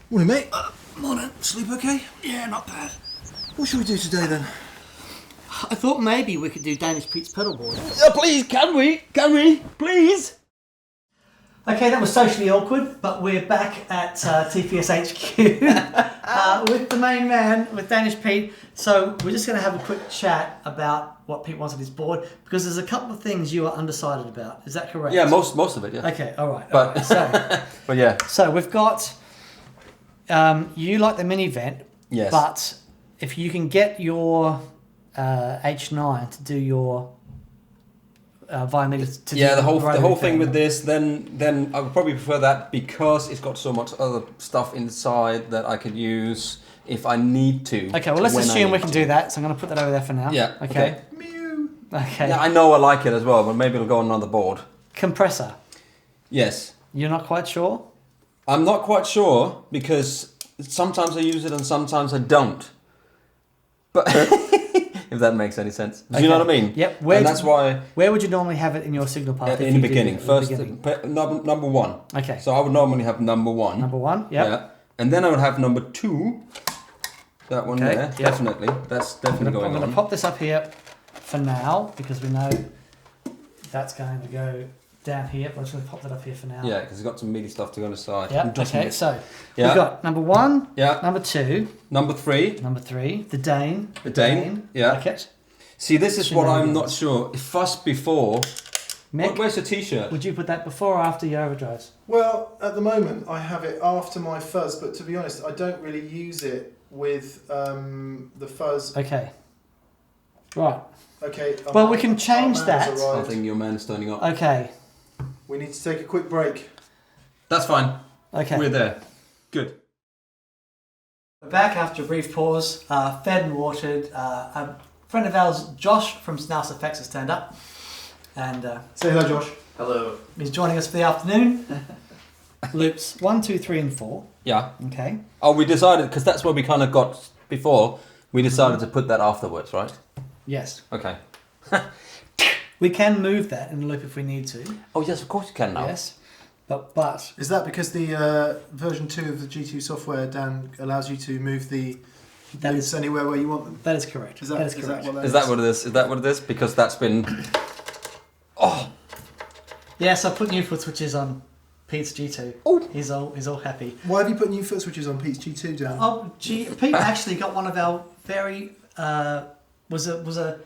Morning, mate. Morning. Sleep okay? Yeah, not bad. What should we do today then? I thought maybe we could do Danish Pete's Pedalboard. Please, can we? Can we? Please? Okay, that was socially awkward, but we're back at TPS HQ with the main man, with Danish Pete. So we're just going to have a quick chat about what Pete wants on his board, because there's a couple of things you are undecided about. Is that correct? Yeah, most of it, yeah. Okay, all right. But, all right. So, but yeah. So we've got, you like the mini vent, Yes. but if you can get your H9 to do your via MIDI to do Yeah, the whole thing thing with this, then I would probably prefer that because it's got so much other stuff inside that I could use if I need to. Okay, well let's assume we can do that. So I'm going to put that over there for now. Yeah. Okay. Mew. Okay. Yeah, I know I like it as well, but maybe it'll go on another board. Compressor. Yes. You're not quite sure? I'm not quite sure because sometimes I use it and sometimes I don't. But if that makes any sense. Do you know what I mean? Yep. Where would you normally have it in your signal path? In the beginning. First, number one. Okay. So I would normally have number one. Number one, yep. Yeah. And then I would have number two. That one Okay, there, yep. Definitely. That's definitely going on. I'm going to pop this up here for now because we know that's going to go down here. But I'm just going to pop that up here for now. Yeah, because it's got some MIDI stuff to go on the side. Yeah. Okay. So Yeah. we've got number one. Yeah. Number two. Number three. Number three. The Dane. The Dane. Yeah. Like it. See, this is what I'm not sure. Fuss before. Mick, Where's the t-shirt? would you put that before or after your overdrives? Well, at the moment I have it after my fuzz, but to be honest, I don't really use it with the fuzz. Okay. Right. Okay. Well, we can change that. I think your man's turning up. Okay. We need to take a quick break. That's fine. Okay. We're there. Good. We're back after a brief pause, fed and watered. A friend of ours, Josh from Snouse Effects, has turned up. And Say hello, Josh. Hello. he's joining us for the afternoon. Loops 1, 2, 3, and 4. Yeah. Okay. Oh, we decided, because that's where we kind of got before, we decided to put that afterwards, right? Yes. Okay. We can move that in the loop if we need to. Oh, yes, of course you can now. Yes. But Is that because the version 2 of the G2 software, Dan, allows you to move the loops anywhere where you want them? that is correct. Is that correct. what Is that what it is? Is that what it is? Because that's been... Oh! Yes, I put new foot switches on Pete's G2. Oh. He's all happy. Why have you put new foot switches on Pete's G2, Dan? Oh, Pete actually got one of our very was a.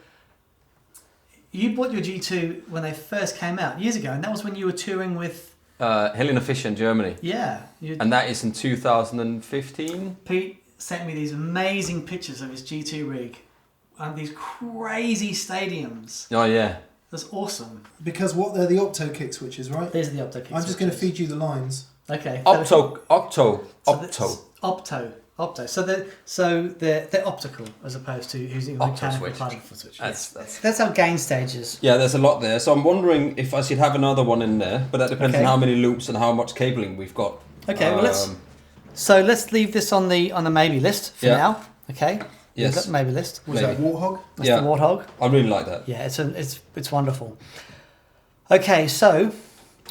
You bought your G2 when they first came out years ago, and that was when you were touring with. Helena Fischer in Germany. Yeah. And that is in 2015? Pete sent me these amazing pictures of his G2 rig, and these crazy stadiums. Oh, yeah. That's awesome. Because they're the Opto kick switches, right? These are the Opto kits. I'm just going to feed you the lines. Okay. Opto. Opto. So they're optical as opposed to using mechanical switch. part of the switch. That's our gain stages. Yeah, there's a lot there. So I'm wondering if I should have another one in there, but that depends on how many loops and how much cabling we've got. Okay, well let's leave this on the maybe list for now. Okay. Yes. We've got the maybe list. Was that Warthog? That's the Warthog. I really like that. Yeah, it's wonderful. Okay, so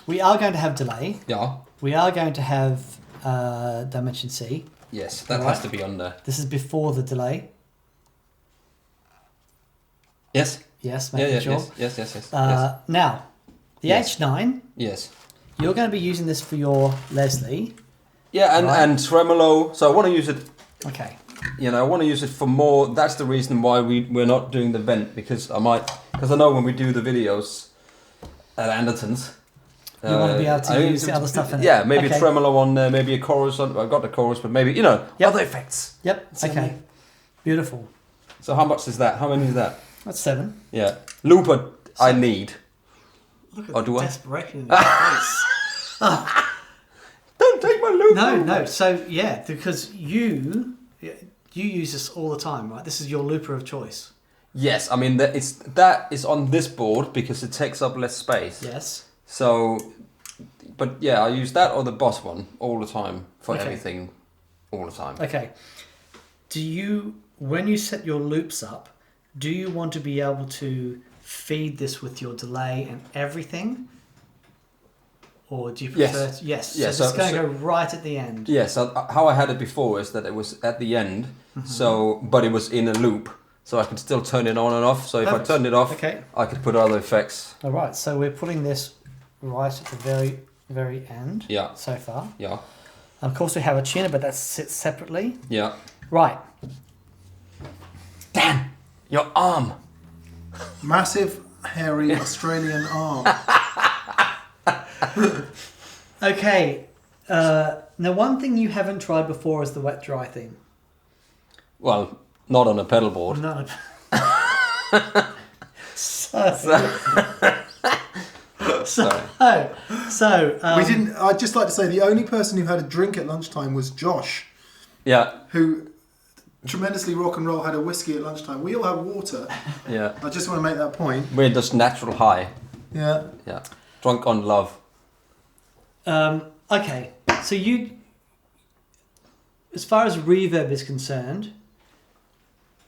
we are going to have delay. Yeah. We are going to have dimension C. Yes, that has to be on there. This is before the delay. Yes. Yes, making sure. Yes. Now, the H9. Yes. You're going to be using this for your Leslie. Yeah, and tremolo. So I want to use it. Okay. You know, I want to use it for more. That's the reason why we're not doing the vent, because I know when we do the videos at Anderton's. You want to be able to use the other stuff in it. Yeah, maybe a tremolo on there, maybe a chorus. I've got the chorus, but maybe, other effects. Yep, okay. Beautiful. So how much is that? How many is that? That's 7. Yeah. Looper, I need. Look at Or the do I? desperation in your face. Don't take my looper. No. So, yeah, because you use this all the time, right? This is your looper of choice. Yes, I mean, that is on this board because it takes up less space. Yes. So, but yeah, I use that or the Boss one all the time for everything, all the time. Okay. When you set your loops up, do you want to be able to feed this with your delay and everything? or do you prefer? Yes. Yes. So it's going to go right at the end. Yes. How I had it before is that it was at the end. So, but it was in a loop, so I could still turn it on and off. So if I turned it off, I could put other effects. All right. So we're putting this right at the very, very end. Yeah. So far. Yeah. Of course, we have a tuner, but that sits separately. Yeah. Right. Dan, your arm. Massive, hairy Australian arm. Okay. Now, one thing you haven't tried before is the wet dry thing. Well, not on a pedal board. No. We didn't. I'd just like to say the only person who had a drink at lunchtime was Josh. Yeah. Who tremendously rock and roll had a whiskey at lunchtime. We all have water. Yeah. I just want to make that point. We're just natural high. Yeah. Yeah. Drunk on love. Okay. So you, as far as reverb is concerned,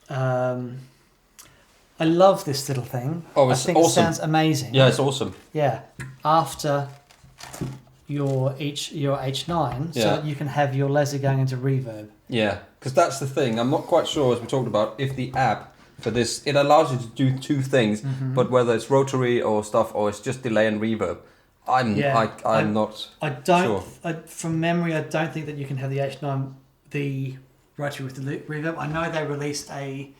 I love this little thing. Oh, it's I think awesome. It sounds amazing. Yeah, it's awesome. Yeah. After your H9, so that you can have your laser going into reverb. Yeah, because that's the thing. I'm not quite sure, as we talked about, if the app for this, it allows you to do two things, but whether it's rotary or stuff, or it's just delay and reverb, I'm not sure. From memory, I don't think that you can have the H9, the rotary with the reverb. I know they released a,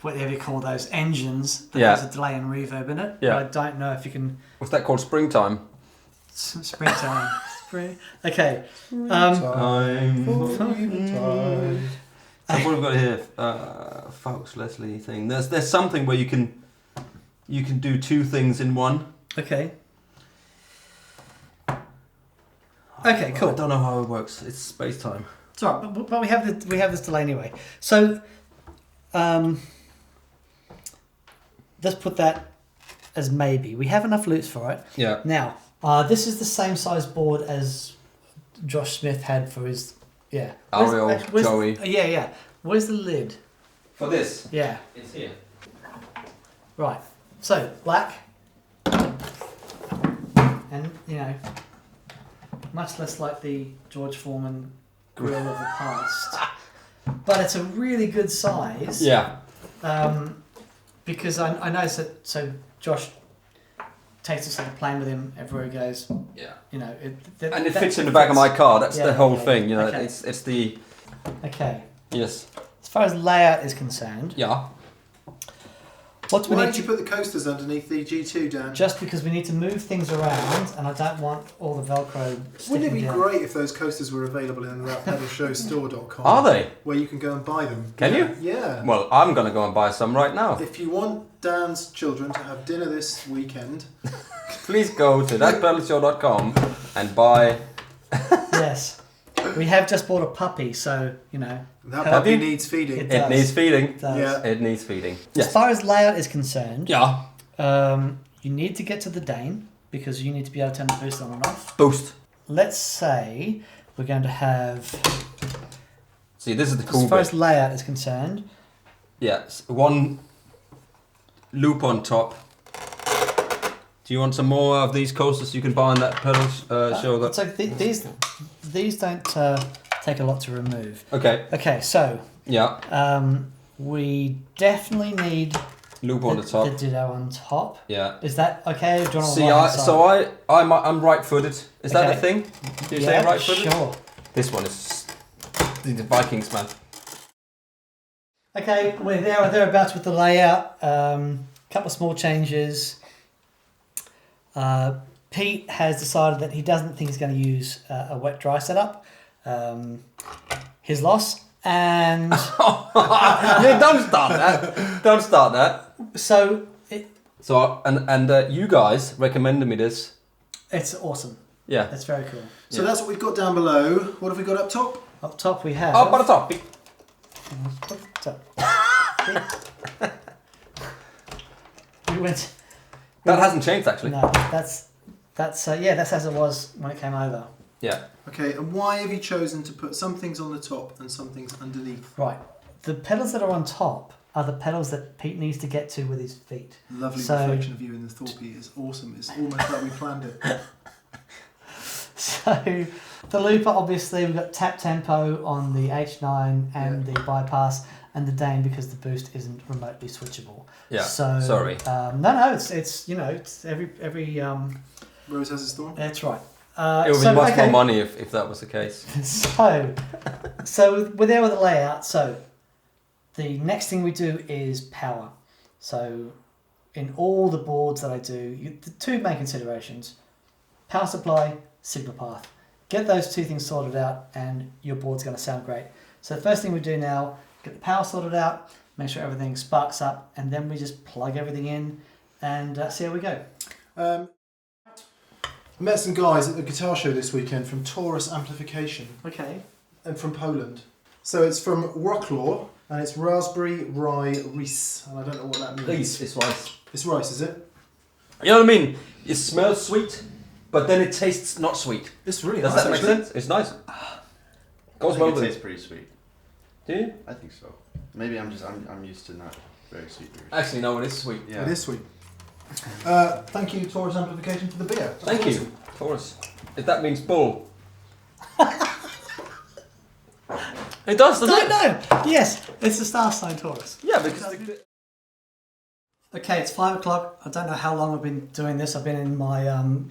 whatever you call those engines that has a delay and reverb in it. Yeah. But I don't know if you can. What's that called? Springtime? Springtime. Okay. Time. So what have we got here? Folks, Leslie thing. There's something where you can do two things in one. Okay. Okay, cool. I don't know how it works. It's space time. It's all right, but we have this delay anyway. So, let's put that as maybe. We have enough loops for it. Yeah. Now, this is the same size board as Josh Smith had for his Ariel, Joey. Yeah. Where's the lid? For this? Yeah. It's here. Right. So black, and much less like the George Foreman grill of the past, but it's a really good size. Yeah. Because I know so Josh takes this on a plane with him everywhere he goes. Yeah. And it fits in the back of my car. That's the whole thing. Okay. It's the. Okay. Yes. As far as layout is concerned. Yeah. Why did you put the coasters underneath the G2, Dan? Just because we need to move things around, and I don't want all the Velcro sticking Wouldn't it be down. great if those coasters were available in that pedalshowstore.com? Are they? Where you can go and buy them. Can you? Yeah. Well, I'm going to go and buy some right now. If you want Dan's children to have dinner this weekend, please go to thatpedalshow.com and buy. Yes. We have just bought a puppy, so, that puppy needs feeding. It needs feeding. It does. Yeah. It needs feeding. As Yes. far as layout is concerned, Yeah. you need to get to the Dane, because you need to be able to turn the boost on and off. Boost. Let's say we're going to have, See, this is the cool as far bit. as layout is concerned, Yeah. One loop on top. Do you want some more of these coasters you can buy on that pedal show? That. so these don't take a lot to remove. Okay. Okay, so Yeah. we definitely need Loop on the top. the Ditto on top. Yeah. Is that okay? Do you want to See, I'm right-footed. Is that Okay. a thing? Do you say right-footed? Sure. This one is the Vikings, man. Okay, we're there or thereabouts with the layout. Couple of small changes. Pete has decided that he doesn't think he's going to use a wet dry setup. His loss. And Yeah, don't start that. Don't start that. so you guys recommended me this. it's awesome. Yeah. It's very cool. So that's what we've got down below. What have we got up top? Up top we have. Up on the top. We went. That hasn't changed actually. No, that's that's as it was when it came over. Yeah. Okay, and why have you chosen to put some things on the top and some things underneath? Right. The pedals that are on top are the pedals that Pete needs to get to with his feet. Lovely reflection of you in the Thorpy is awesome. It's almost like we planned it. So the looper, obviously, we've got tap tempo on the H9 and the bypass, and the Dane because the boost isn't remotely switchable. Yeah. So sorry. No, it's it's every Rose has its thorn. That's right. It would be much more money if that was the case. So we're there with the layout. So the next thing we do is power. So in all the boards that I do, the two main considerations: power supply, signal path. Get those two things sorted out, and your board's going to sound great. So the first thing we do now, get the power sorted out, make sure everything sparks up, and then we just plug everything in and see how we go. I met some guys at the guitar show this weekend from Taurus Amplification. Okay. And from Poland. So it's from Rocklaw, and it's raspberry rye rice, and I don't know what that means. It's rice. It's rice, is it? You know what I mean? It smells sweet, but then it tastes not sweet. It's really Does nice. that make sense? It's nice. Goes well with it. Tastes pretty sweet. Do you? I think so. Maybe I'm used to not very sweet beers. Actually, no, it is sweet. Yeah. It is sweet. Thank you, Taurus Amplification, for the beer. Thank you, Taurus. If that means bull. It does, doesn't it? No. Yes, it's the star sign Taurus. Yeah, because Okay, it's 5 o'clock. I don't know how long I've been doing this. I've been in my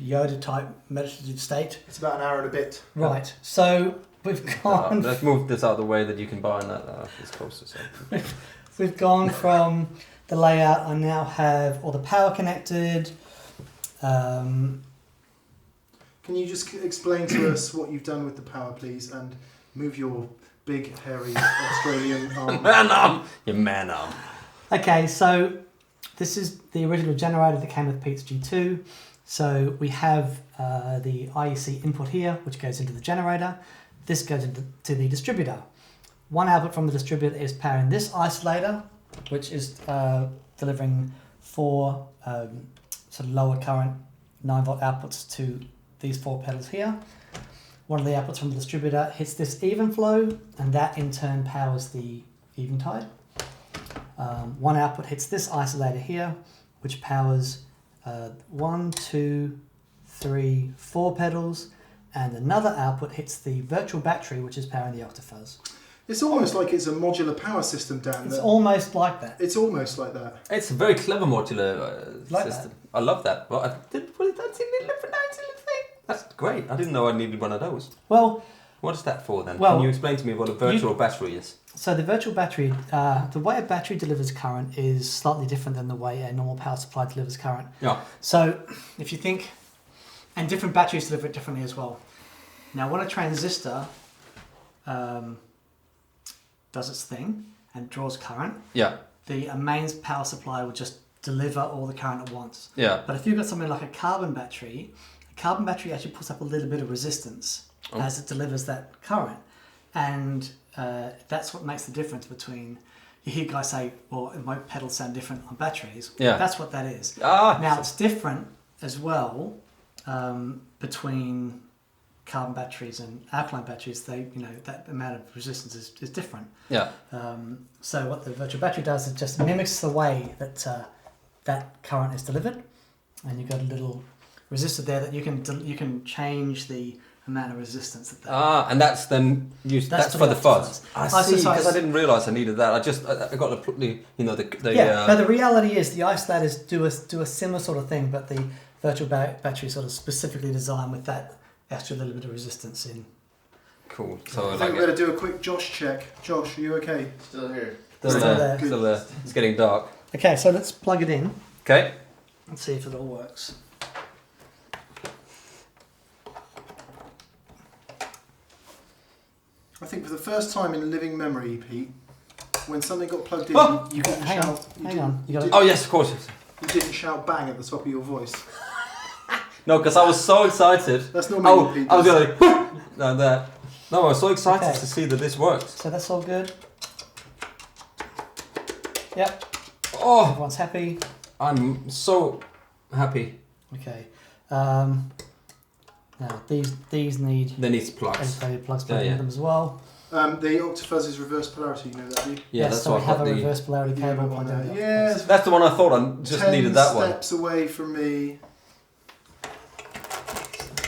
Yoda type meditative state. It's about an hour and a bit. Right, so we've gone. let's move this out of the way that you can buy that this closer. So. We've gone from the layout. I now have all the power connected. Can you just explain to us what you've done with the power, please, and move your big, hairy Australian arm? Man arm! Your man arm. Okay, so this is the original generator that came with Pete's G2. So we have the IEC input here, which goes into the generator. This goes into the distributor. One output from the distributor is powering this isolator, which is delivering 4 sort of lower current 9-volt outputs to these 4 pedals here. One of the outputs from the distributor hits this even flow, and that in turn powers the Eventide. One output hits this isolator here, which powers 1, 2, 3, 4 pedals, and another output hits the virtual battery, which is powering the Octafuzz. It's almost like it's a modular power system, Dan. It's almost like that. It's almost like that. It's a very clever modular Like system. I love that. Well, I did put it that's in the little thing. That's great. I didn't know I needed one of those. Well, what is that for then? Well, can you explain to me what a virtual battery is? So the virtual battery, the way a battery delivers current is slightly different than the way a normal power supply delivers current. Yeah. So if you think, and different batteries deliver it differently as well. Now when a transistor does its thing and draws current, Yeah. the mains power supply will just deliver all the current at once. Yeah. But if you've got something like a carbon battery actually puts up a little bit of resistance as it delivers that current. And that's what makes the difference between, you hear guys say, well, my pedals sound different on batteries. Yeah. That's what that is. Ah. Now it's different as well between carbon batteries and alkaline batteries. They, that amount of resistance is different. Yeah. So what the virtual battery does is just mimics the way that that current is delivered, and you've got a little resistor there that you can change the amount of resistance that. And that's then used. That's for the fuzz. I see. Because I didn't realise I needed that. I got to put the Yeah. But the reality is the isolators do a similar sort of thing, but the virtual battery is sort of specifically designed with that extra little bit of resistance in. Cool. So I think we better do a quick Josh check. Josh, are you okay? Still here. Still there. Still there. It's getting dark. Okay, so let's plug it in. Okay. Let's see if it all works. I think for the first time in living memory, Pete, when something got plugged in, you didn't Hang shout. on. Oh yes, of course. You didn't shout bang at the top of your voice. No, because I was so excited. That's not me, Pete. I was going like that. No, I was so excited to see that this works. So that's all good. Yep. Oh, Everyone's happy. I'm so happy. Okay. Now these need Then it's plugs. educated plugs plugged into them as well. The Octafuzz is reverse polarity, you know that, do you? Yeah, yes, that's so what we I have got a the. reverse polarity Yeah, cable. one plugged there. into Yes. That's the one I thought I just 10 needed that one. steps away from me.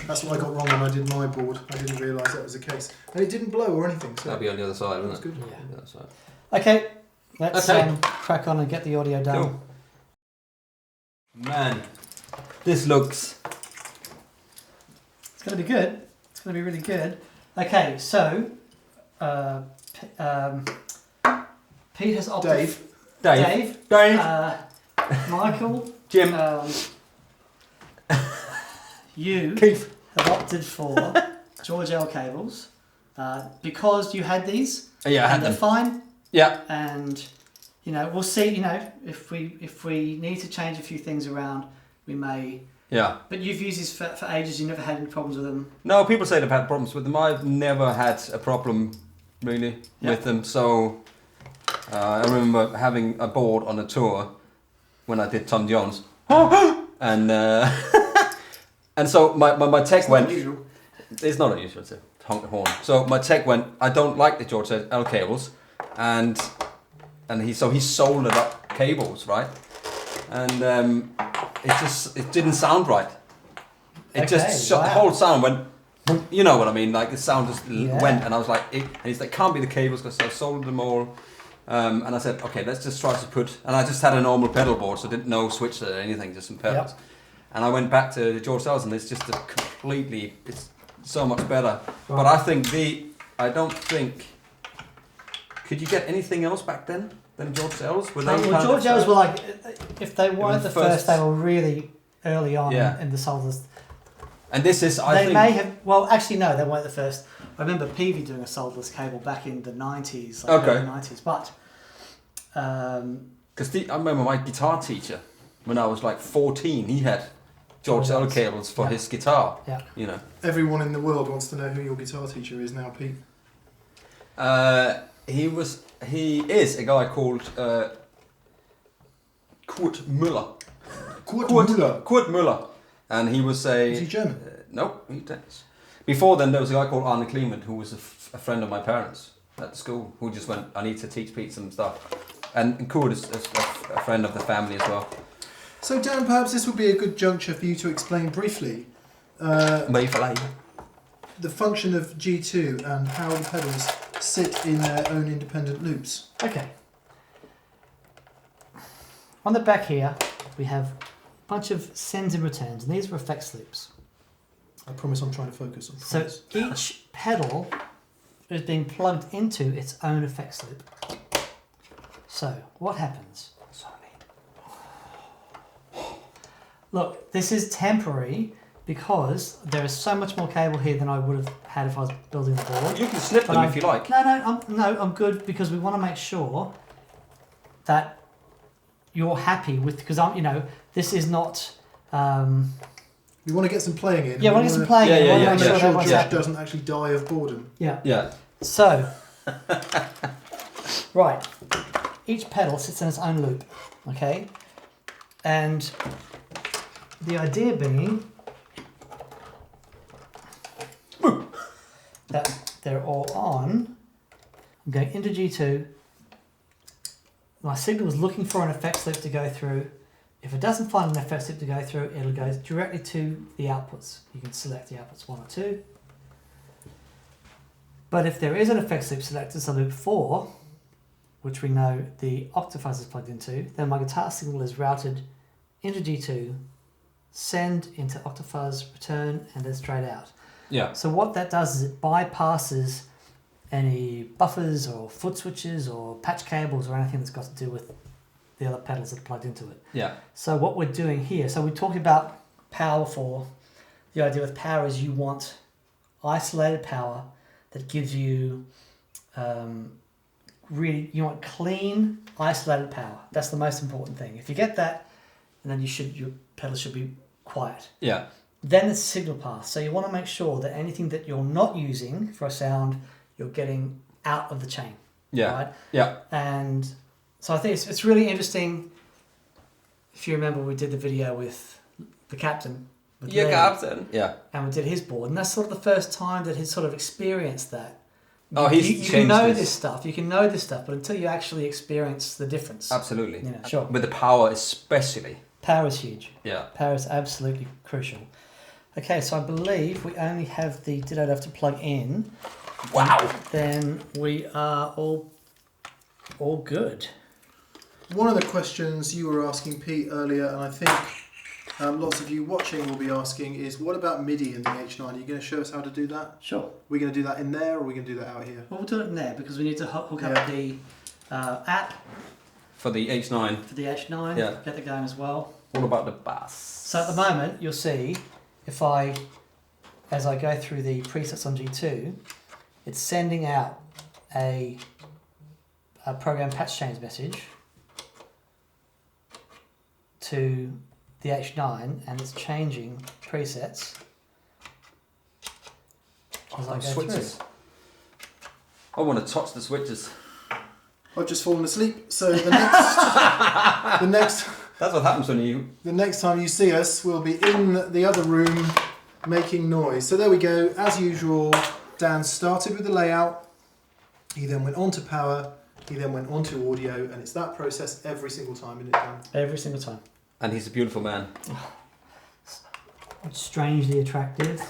That's what I got wrong when I did my board. I didn't realise that was the case. And it didn't blow or anything, so That'll be on the other side, that was isn't it? good. Yeah. The other side. Okay, let's Okay. crack on and get the audio done. Cool. Man, this looks. It's going to be good. It's going to be really good. Okay, so Pete has opted. Dave. Dave. Michael. Jim. You Keith. have opted for George L cables because you had these. Yeah, I had and they're them. fine. Yeah. And we'll see. If we need to change a few things around, we may. Yeah. But you've used these for ages. You never had any problems with them. No, people say they've had problems with them. I've never had a problem really with them. So I remember having a board on a tour when I did Tom Jones, and and so my tech It's went. not unusual. It's not unusual to honk the horn. So my tech went. I don't like the George L cables, and he soldered up cables, right? And it didn't sound right. It just the whole sound went. You know what I mean? Like the sound just went, and I was like, and he's like, can't be the cables because I soldered them all. And I said, okay, let's just try to put. And I just had a normal pedal board, so didn't know switch or anything, just some pedals. Yep. And I went back to the George L's, and it's just it's so much better. Right. But I don't think. Could you get anything else back then than George L's? Well, George L's were like, if they weren't the first, they were really early on in the solders. And this is, I think... They may have... Well, actually, no, they weren't the first. I remember Peavy doing a solderless cable back in the 90s, early 90s, but... Because I remember my guitar teacher, when I was like 14, he had George L cables for his guitar. Yeah. You know. Everyone in the world wants to know who your guitar teacher is now, Pete. He is a guy called Kurt Müller. Kurt Müller. And he was Is he German? No, he's Danish. Before then, there was a guy called Arne Clement, who was a friend of my parents at school, who just went, I need to teach Pete some stuff. And Kurt is a friend of the family as well. So, Dan, perhaps this would be a good juncture for you to explain briefly the function of G2 and how the pedals sit in their own independent loops. Okay. On the back here, we have a bunch of sends and returns, and these are effects loops. I promise I'm trying to focus. So each pedal is being plugged into its own effects loop. So what happens? Look, this is temporary because there is so much more cable here than I would have had if I was building the board. You can snip them if you like. No, I'm good because we want to make sure that you're happy with, because this is not. We want to get some playing in. Yeah, we want to get some playing in. Yeah. Make sure Josh doesn't actually die of boredom. Yeah. Yeah. So, right, each pedal sits in its own loop, okay, and the idea being that they're all on. I'm going into G2. My signal is looking for an effects loop to go through. If it doesn't find an effects loop to go through, it'll go directly to the outputs. You can select the outputs 1 or 2. But if there is an effects loop selected, so loop 4, which we know the Octafuzz is plugged into, then my guitar signal is routed into G2, send into Octafuzz, return, and then straight out. Yeah. So what that does is it bypasses any buffers or foot switches or patch cables or anything that's got to do with the other pedals that are plugged into it. Yeah. So what we're doing here, so we're talking about power for, the idea with power is you want isolated power that gives you you want clean, isolated power. That's the most important thing. If you get that, and then your pedals should be quiet. Yeah. Then it's signal path. So you want to make sure that anything that you're not using for a sound, you're getting out of the chain. Yeah. Right? Yeah. And so I think it's really interesting. If you remember, we did the video with the captain. Captain. Yeah. And we did his board. And that's sort of the first time that he's sort of experienced that. Oh, he's you can changed know this. this stuff. You can know this stuff, but until you actually experience the difference, Absolutely. you know, sure. With the power, especially. Power is huge. Yeah. Power is absolutely crucial. Okay, so I believe we only have the Ditto left to plug in. Wow. Then we are all good. One of the questions you were asking Pete earlier, and I think lots of you watching will be asking, is what about MIDI in the H9? Are you going to show us how to do that? Sure. Are we going to do that in there, or are we going to do that out here? Well, we'll do it in there because we need to hook up the app For the H9. for the H9. Yeah. Get that going as well. What about the bass? So at the moment, you'll see if as I go through the presets on G2, it's sending out a program patch change message to the H9, and it's changing presets as I go switches. through. I want to touch the switches. I've just fallen asleep, so the next That's what happens when you... the next time you see us, we'll be in the other room making noise. So there we go. As usual, Dan started with the layout. He then went on to power. He then went on to audio, and it's that process every single time, isn't it, Dan? Every single time. And he's a beautiful man. Strangely attractive.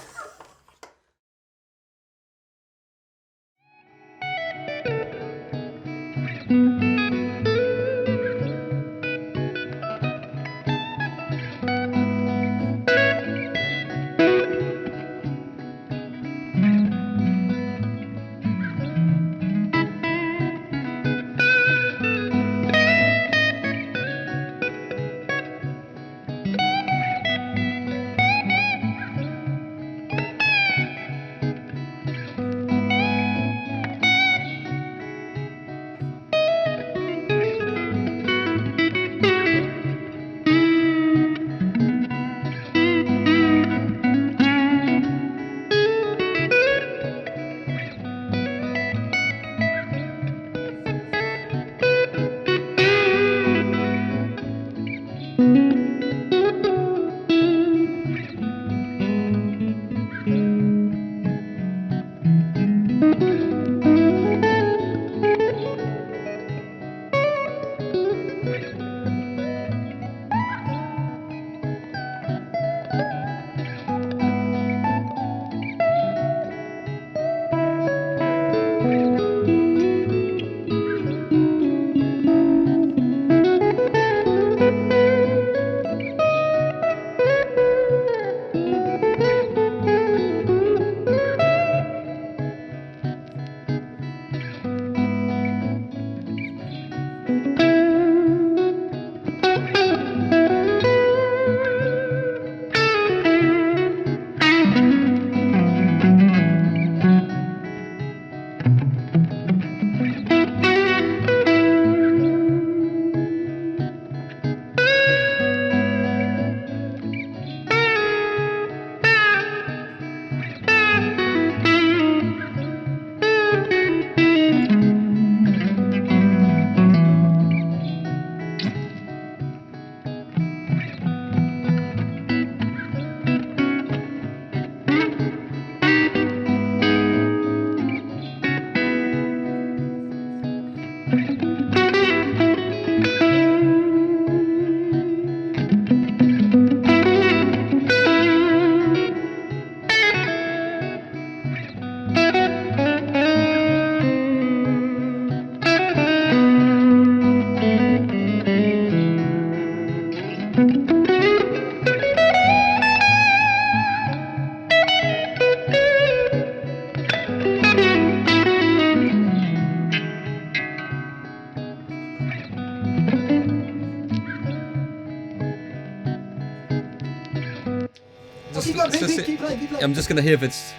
Keep playing. I'm just gonna hear if it's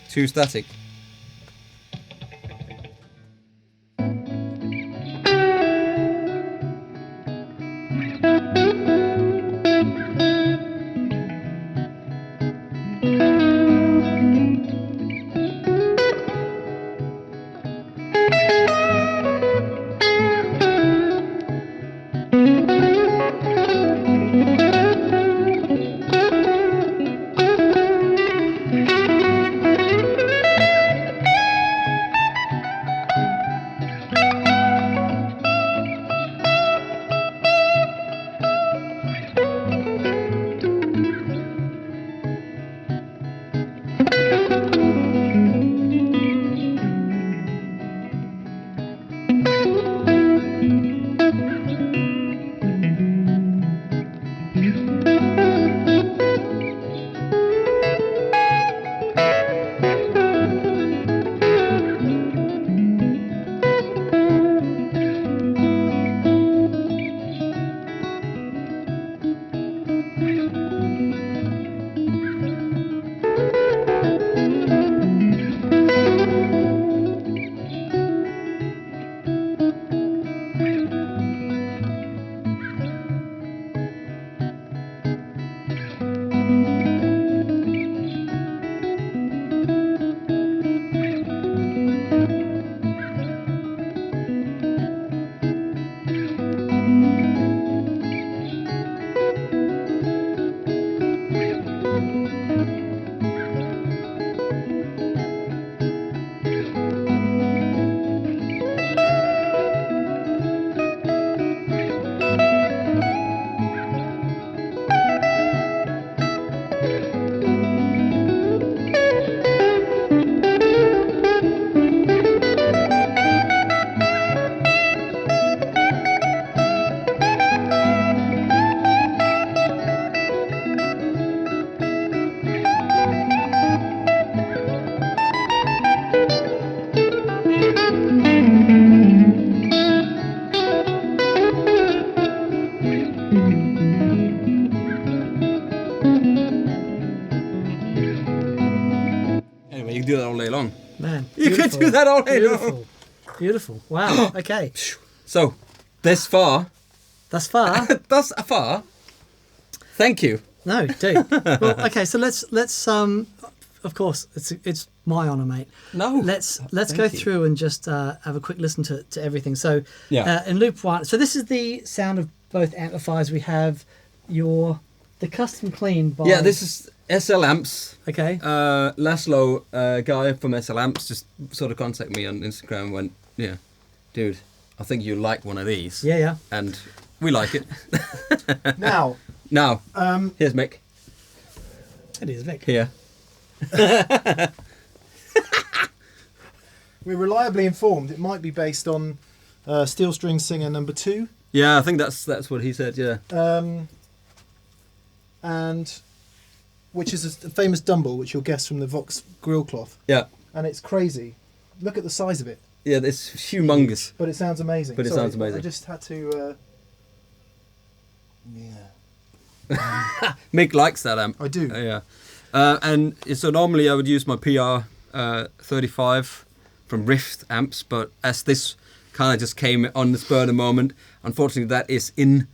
too static. Man, You could beautiful. do that all day long. Beautiful. Beautiful. Wow. Okay. So, this far, Thus far. thus far, thank you. No, do. Well, okay. So let's. Of course, it's my honour, mate. No. Let's Thank go you. through and just have a quick listen to everything. So, Yeah. in loop 1. So this is the sound of both amplifiers. We have the custom clean by. Yeah, this is SL Amps. Okay. Laszlo, guy from SL Amps, just sort of contacted me on Instagram and went, yeah, dude, I think you like one of these. Yeah, yeah. And we like it. Now, Now, here's Mick. It is Vic. Here. we're reliably informed it might be based on Steel String Singer number 2. Yeah, I think that's what he said, yeah. And which is a famous Dumble, which you'll guess from the Vox grill cloth. Yeah. And it's crazy. Look at the size of it. Yeah, it's humongous. But it sounds amazing. But it sounds amazing. I just had to... Mick likes that amp. I do. Yeah. And so normally I would use my PR 35 from Rift amps, but as this kind of just came on the spur of the moment, unfortunately that is in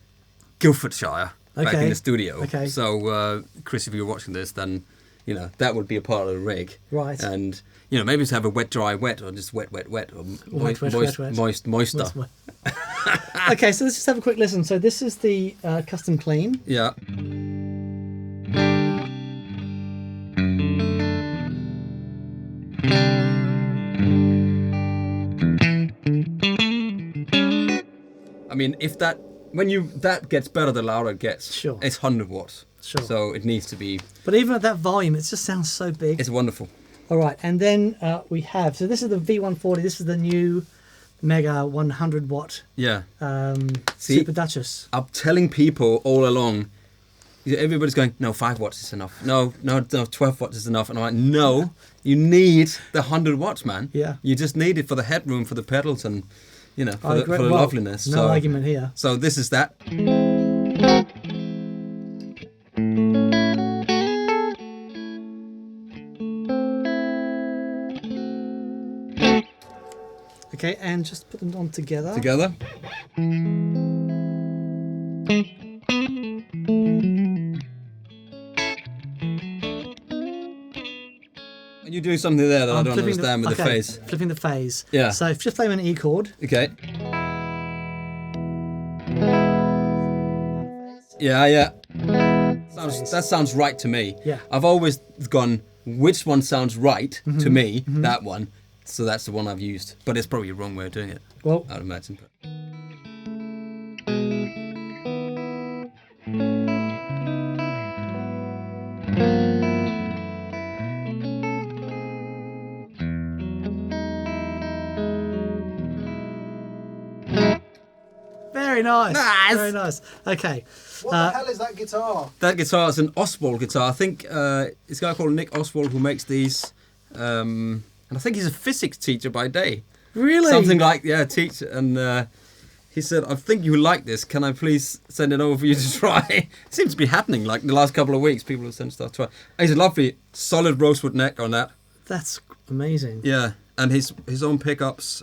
Guildfordshire, back in the studio. Okay. So Chris, if you're watching this, then that would be a part of the rig. Right. And maybe to have a wet, dry, wet, or just wet, wet, wet, or Wet, wet, moist, wet, wet. moist, moister. Okay, so let's just have a quick listen. So this is the custom clean. Yeah. I mean, when that gets better, the louder it gets. Sure. It's 100 watts. Sure. So it needs to be. But even at that volume, it just sounds so big. It's wonderful. All right, and then we have. So this is the V140. This is the new Mega 100 watt. Yeah. Super Duchess. I'm telling people all along. Everybody's going, no, 5 watts is enough. No, 12 watts is enough. And I'm like, no, you need the 100 watts, man. Yeah. You just need it for the headroom, for the pedals, and for the Well, loveliness. No argument here. So this is that. Okay, and just put them on together. Together. And you do something there that I don't understand with the phase. Flipping the phase. Yeah. So just play an E chord. Okay. Yeah. That sounds right to me. Yeah. I've always gone, which one sounds right to me? That one. So that's the one I've used. But it's probably a wrong way of doing it. Well, I'd imagine. very nice. Nice. Very nice. Okay. What the hell is that guitar? That guitar is an Oswald guitar. I think it's a guy called Nick Oswald who makes these. And I think he's a physics teacher by day. Really? Something like, teacher. And he said, I think you like this. Can I please send it over for you to try? It seems to be happening. Like the last couple of weeks, people have sent stuff to try. He's a lovely, solid rosewood neck on that. That's amazing. Yeah. And his own pickups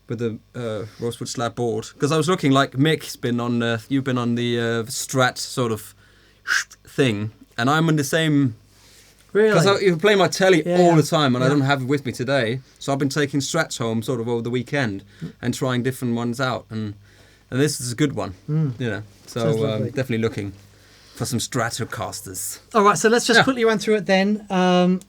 with the rosewood slab board. Because I was looking like Mick's been on, you've been on the Strat sort of thing. And I'm in the same... Really? Because you play my telly all the time, and I Yeah. don't have it with me today. So I've been taking Strats home sort of over the weekend and trying different ones out, and this is a good one. Mm. You know, Sounds so lovely. definitely looking for some Stratocasters. All right, so let's just Yeah. quickly run through it then.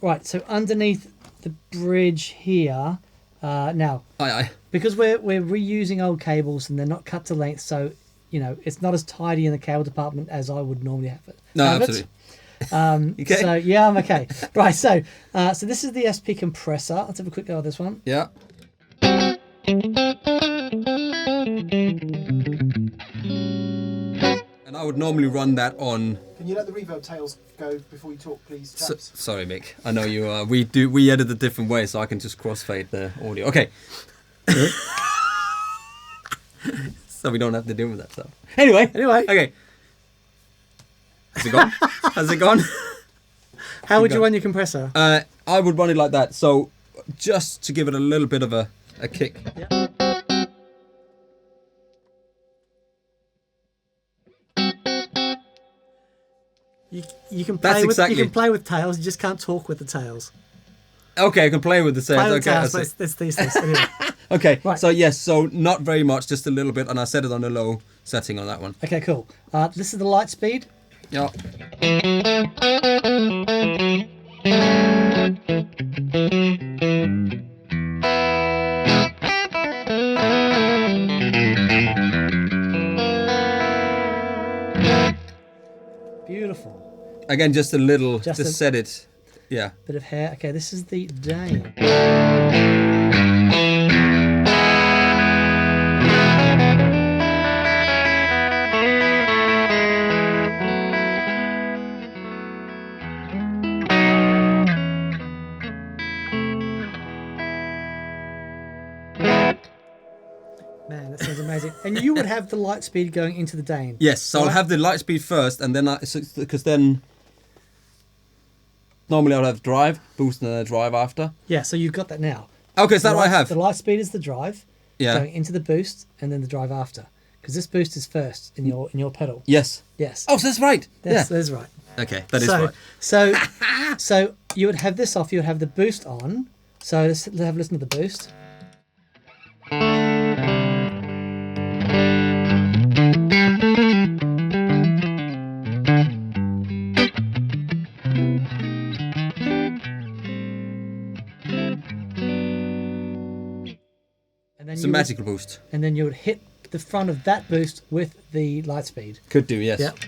Right, so underneath the bridge here, now Aye. because we're reusing old cables and they're not cut to length, so you know it's not as tidy in the cable department as I would normally have it. No, have it. absolutely. Okay. So yeah, I'm okay. Right, so this is the SP compressor. Let's have a quick go at this one. Yeah. And I would normally run that on. Can you let the reverb tails go before you talk, please, chaps? Sorry, Mick. I know you are. We edit a different way, so I can just crossfade the audio. Okay. So we don't have to deal with that stuff. Anyway. Okay. Has it gone? Has it gone? How would you run your compressor? I would run it like that. So just to give it a little bit of a kick. Yeah. You can play you can play with tails. You just can't talk with the tails. Okay, I can play with the tails. Play with Okay, tails, but it's these things. Anyway. okay. Right. So yes, so not very much, just a little bit, and I set it on a low setting on that one. Okay, cool. This is the Lightspeed. Yeah. Beautiful. Again, just a little, just set it. Yeah. Bit of hair. Okay, this is the Dane. Man, that sounds amazing. And you would have the Lightspeed going into the Dane. Yes, so right? I'll have the Lightspeed first, and then because then normally I'll have drive, boost, and then a drive after. Yeah, so you've got that now. Okay, is that what I have? The Lightspeed is the drive, Yeah. going into the boost, and then the drive after. Because this boost is first in your pedal. Yes. Yes. Oh, so that's right. That's right. Okay, that is right. So you would have this off. You would have the boost on. So let's have a listen to the boost. And then It's a magical boost. And then you would hit the front of that boost with the Lightspeed. Could do, yes. Yep.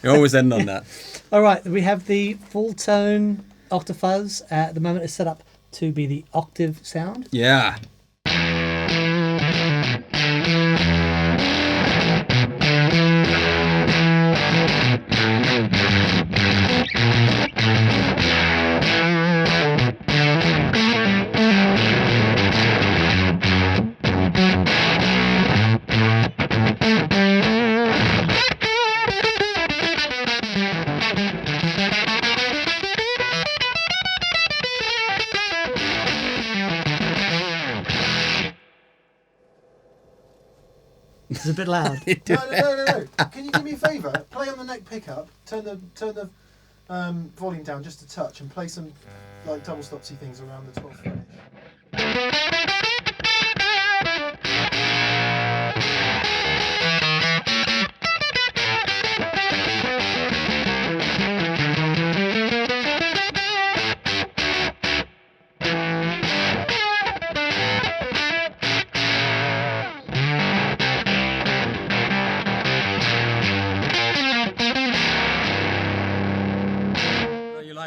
You always end on that. All right, we have the Fulltone Octafuzz. At the moment, it's set up to be the octave sound. Yeah. It's a bit loud. No. Can you do me a favour? Play on the neck pickup. Turn the volume down just a touch, and play some like double stopsy things around the 12th fret.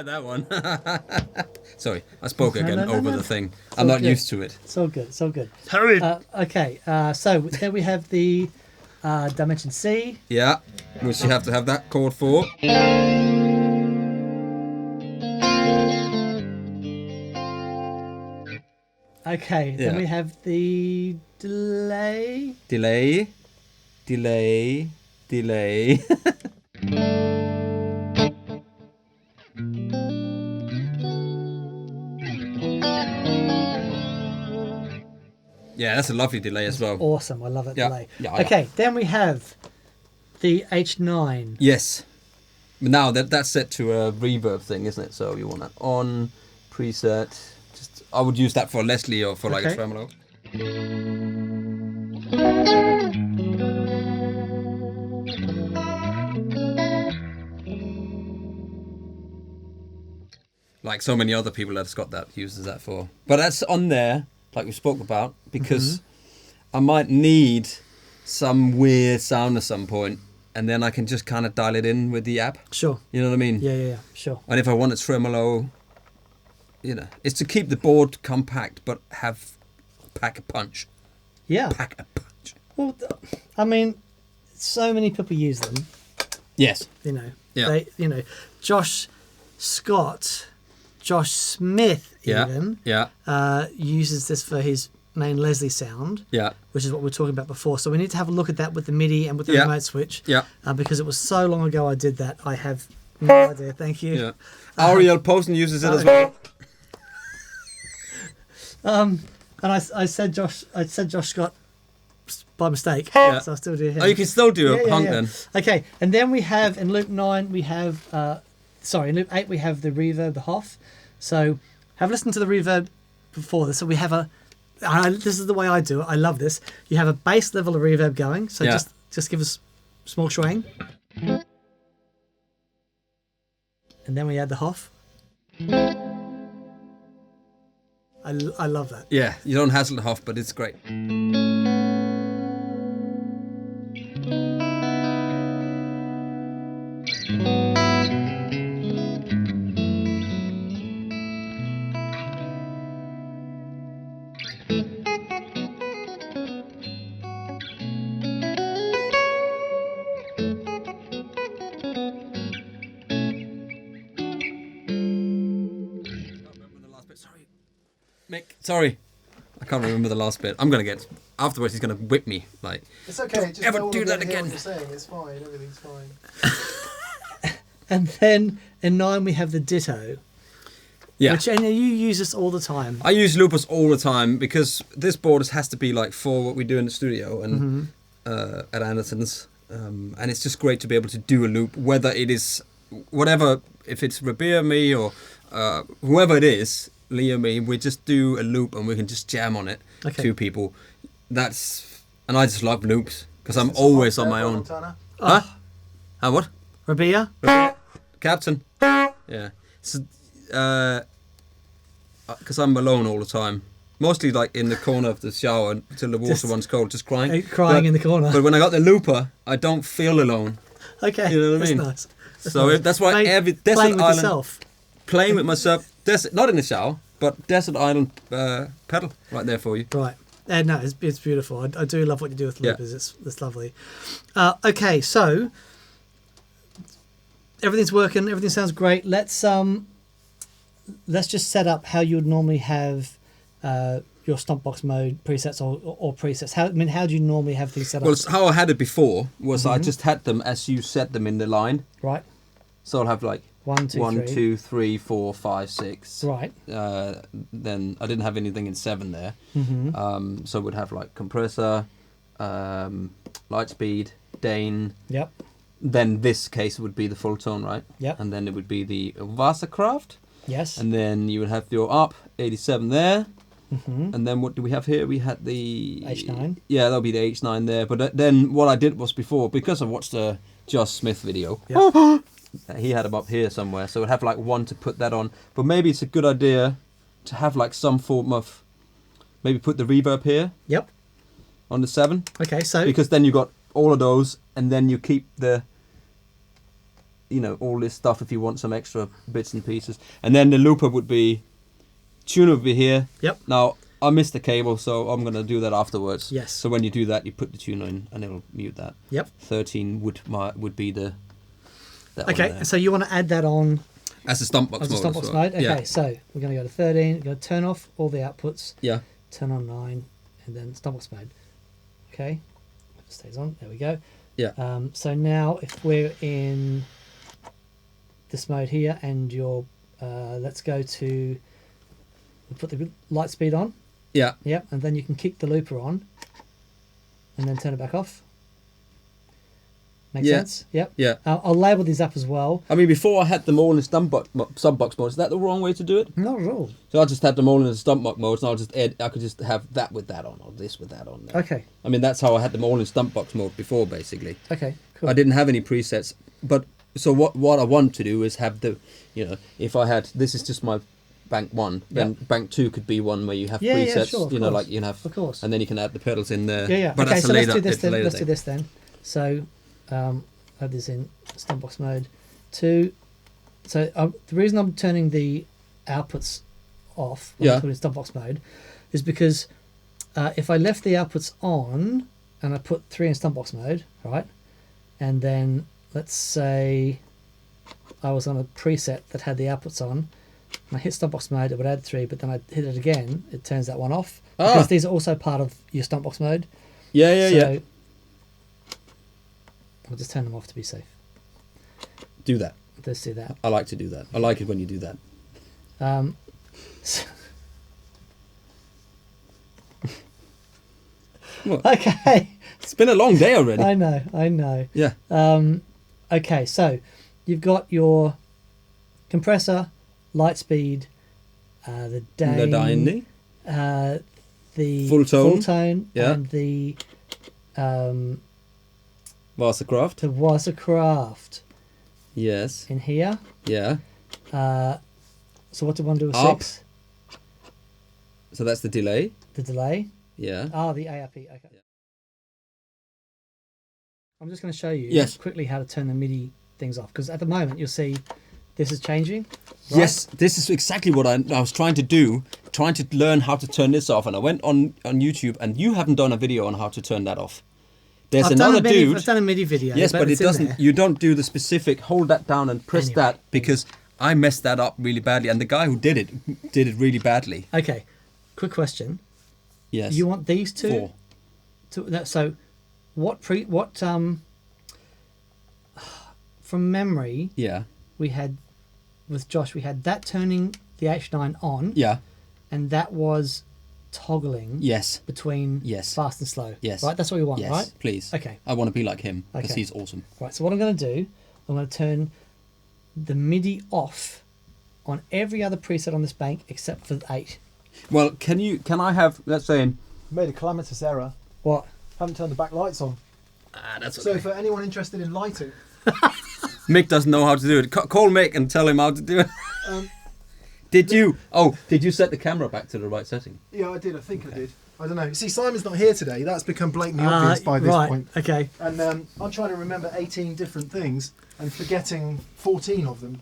That one. Sorry, I spoke again over the thing. So I'm not good. used to it. So good, so good. Hurry. Okay, so there we have the Dimension C. Yeah, which you have to have that chord for. Okay, then we have the delay. Delay. Yeah, that's a lovely delay as well. Awesome, I love that delay. Yeah, okay, then we have the H9. Yes. But now that's set to a reverb thing, isn't it? So you want that on, preset. Just I would use that for Leslie or for like a tremolo. Like so many other people that's got that uses that for. But that's on there, like we spoke about, because I might need some weird sound at some point, and then I can just kind of dial it in with the app. Sure. You know what I mean? Yeah, sure. And if I want a tremolo, you know, it's to keep the board compact but pack a punch. Yeah. Pack a punch. Well, I mean, so many people use them. Yes. You know, Yeah. Josh Smith even uses this for his main Leslie sound, which is what we were talking about before. So we need to have a look at that with the MIDI and with the remote switch, because it was so long ago I did that. I have no idea. Thank you. Yeah. Ariel Posen uses it as well. And I said Josh Scott by mistake, so I still do him. Oh, you can still do a punk then. Okay, and then we have in loop 9 we have in loop 8 we have the reverb, the HOF. So have listened to the reverb before this. So we have this is the way I do it. I love this. You have a bass level of reverb going. So just give us small swing. And then we add the HOF. I love that. Yeah, you don't hassle the HOF, but it's great. Mick, sorry, I can't remember the last bit. I'm gonna get afterwards. He's gonna whip me. Like, it's okay. Just never no do one that will hear again. what you're saying. It's fine. Everything's fine. And then in 9 we have the Ditto. Yeah. Which, and you use this all the time. I use loopers all the time because this board has to be like for what we do in the studio and at Anderson's, and it's just great to be able to do a loop, whether it is whatever, if it's Rabia, me, or whoever it is. Lee or me, we just do a loop and we can just jam on it. Two people. And I just love loops because I'm always on my own. Huh? What? Rabia? Captain. Yeah. So, because I'm alone all the time. Mostly like in the corner of the shower until the water runs cold, just crying. Crying in the corner. But when I got the looper, I don't feel alone. Okay. You know what I mean? Nice. That's why every Desert playing with Island, yourself. Playing with myself. Not in the shower, but Desert Island pedal right there for you. Right. No, it's beautiful. I do love what you do with loopers. It's lovely. Okay, so everything's working. Everything sounds great. Let's just set up how you would normally have your Stompbox mode presets or presets. How do you normally have these set up? Well, how I had it before was I just had them as you set them in the line. Right. So I'll have like 1, 2, 3, 4, 5, 6. Right. Then I didn't have anything in 7 there. So we'd have like Compressor, Lightspeed, Dane. Yep. Then this case would be the Fulltone, right? Yep. And then it would be the Wasserkraft. Yes. And then you would have your up 87 there. And then what do we have here? We had the H9. Yeah, that'll be the H9 there. But then what I did was before, because I watched the Josh Smith video, he had them up here somewhere. So I'd have like one to put that on. But maybe it's a good idea to have like some form of, maybe put the reverb here. Yep. On the 7. Okay, so because then you got all of those, and then you keep the, all this stuff if you want some extra bits and pieces. And then the looper would be, tuner would be here. Yep. Now, I missed the cable, so I'm going to do that afterwards. Yes. So when you do that, you put the tuner in, and it'll mute that. Yep. 13 would be the... Okay, so you want to add that on... As a Stompbox mode. As a Stompbox mode? Okay, so we're going to go to 13, we're going to turn off all the outputs. Yeah. Turn on 9, and then Stompbox mode. Okay. It stays on. There we go. Yeah. So now if we're in this mode here and you're let's go to put the light speed on. Yeah. Yep. And then you can keep the looper on and then turn it back off. Makes sense? Yep. Yeah. I'll label these up as well. I mean, before I had them all in Stompbox mode. Is that the wrong way to do it? Not at all. So I just had them all in the Stompbox mode, and I could just have that with that on, or this with that on. There. Okay. I mean, that's how I had them all in Stompbox mode before, basically. Okay, cool. I didn't have any presets, but so what I want to do is have the, if I had, this is just my bank 1, then bank 2 could be one where you have presets, yeah, sure, like you have, of course, and then you can add the pedals in there. Yeah. But okay, that's so later, let's do this then. Let's do this then. So, have this in Stompbox mode 2. So the reason I'm turning the outputs off when I put it in Stompbox mode is because if I left the outputs on and I put 3 in Stompbox mode, right, and then let's say I was on a preset that had the outputs on, and I hit stompbox mode, it would add 3, but then I hit it again, it turns that one off. Because these are also part of your stompbox mode. Yeah. I'll just turn them off to be safe. Do that. Let's do that. I like to do that. I like it when you do that. Okay. It's been a long day already. I know. Yeah. Okay, so you've got your compressor, Lightspeed, the Dane, the Fulltone, yeah. and the Wassercraft. the Wassercraft Yes. in here. Yeah. So what do we want to do with Up. 6? So that's the delay. The delay. Yeah. The ARP. Okay. I'm just going to show you Yes. quickly how to turn the MIDI things off, because at the moment you'll see this is changing. Right? Yes, this is exactly what I was trying to do, trying to learn how to turn this off. And I went on YouTube, and you haven't done a video on how to turn that off. There's I've another dude. I've done a MIDI video. Yes, but it it's in doesn't. there. You don't do the specific. Hold that down and press Anyway. that, because I messed that up really badly, and the guy who did it really badly. Okay, quick question. Yes. You want these two? 4. So, from memory, Yeah. we had with Josh, we had that turning the H9 on, Yeah. and that was toggling Yes. between Yes. fast and slow. Yes. Right, that's what we want, Yes. right? Please. Okay. I want to be like him because Okay. he's awesome. Right, so what I'm going to do, I'm going to turn the MIDI off on every other preset on this bank except for 8. Well, can I have, let's say, Made a calamitous error. What? Haven't turned the back lights on. that's So for anyone interested in lighting, Mick doesn't know how to do it. Call Mick and tell him how to do it. Did you set the camera back to the right setting? yeah, I did. I think I did. I don't know. See, Simon's not here today. That's become blatantly obvious by this right, point. okay. And I'm trying to remember 18 different things and forgetting 14 of them.